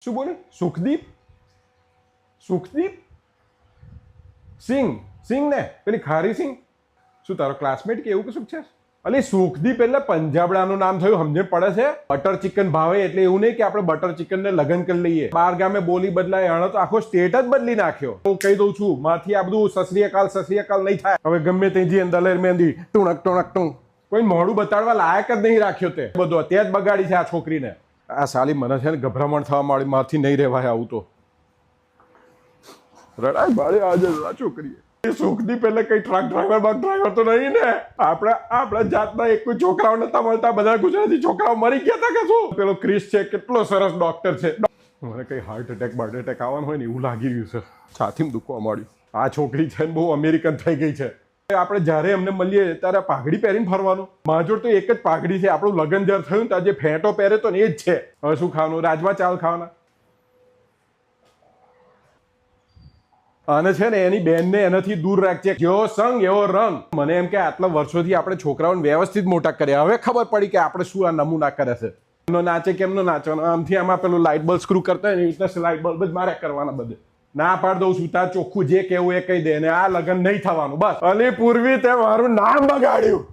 શું બોલે? સુખદીપ સિંહ ને પેલી ખારી સિંહ. શું તારો ક્લાસમેટ કે એવું કશું છે? અલી સુખદીપ એટલે પંજાબડાનું નામ થયું, સમજે પડે છે? બટર ચિકન ભાવે એટલે એવું નહીં કે આપણે બટર ચિકન ને લગ્ન કરી લઈએ. બાર ગામે બોલી બદલાય, એણે તો આખો સ્ટેટ જ બદલી નાખ્યો. હું કહી દઉં છું, માથી આ બધું સસરીયકાલ નહીં થાય. હવે ગમે તેજી અંદર મહેંદી ટુણક કોઈ મોડું બતાડવા લાયક જ નહીં રાખ્યો તે બધું. ત્યાં જ બગાડી છે આ છોકરીને. આ સાલી મને છે ને ગભરામણ થવા માંડી, માથી નહીં રહેવાય આવું તો. રડાય બાળે આજે આ છોકરીએ. સુખદીપ એટલે કઈ ટ્રક ડ્રાઈવર તો નહીં ને? આપણા જાતના એક કોઈ છોકરાઓ નતા મળતા, બધા ગુજરાતી છોકરાઓ મરી ગયા હતા કે શું? પેલો ક્રિસ છે, કેટલો સરસ ડોક્ટર છે. મને કઈ હાર્ટ એટેક આવવાનું હોય ને એવું લાગી રહ્યું છે. છાતીમાં દુખવા માંડ્યું. આ છોકરી છે ને બહુ અમેરિકન થઈ ગઈ છે. આપણે જ્યારે એમને મળીએ ત્યારે પાઘડી પહેરીને ફરવાનું. મારા જોડે તો એક જ પાઘડી છે. આપણું લગ્ન જ્યારે થયું ને ત્યારે જે ફેંટો પહેરે તો ને એ જ છે. હવે શું ખાવાનું? રાજમા ચાવલ ખાવાના. અને છે ને એની બેનને એનાથી દૂર રાખજે. જેવો સંગ એવો રંગ. મને એમ કે આટલા વર્ષોથી આપણે છોકરાઓને વ્યવસ્થિત મોટા કર્યા, હવે ખબર પડી કે આપણે શું આ નમૂના કરે છે. એમનો નાચે કેમનો નાચવાનો? આમથી આમાં પેલું લાઇટ બલ્બ સ્ક્રૂ કરતા હોય ને એ રીતે લાઇટ બલ્બ જ મારે કરવાના બધે. ના પાડ દઉં છું, તાર ચોખ્ખું જે કેવું એ કહી દે. અને આ લગ્ન નહીં થવાનું બસ. અને પૂર્વી તે મારું નામ બગાડ્યું.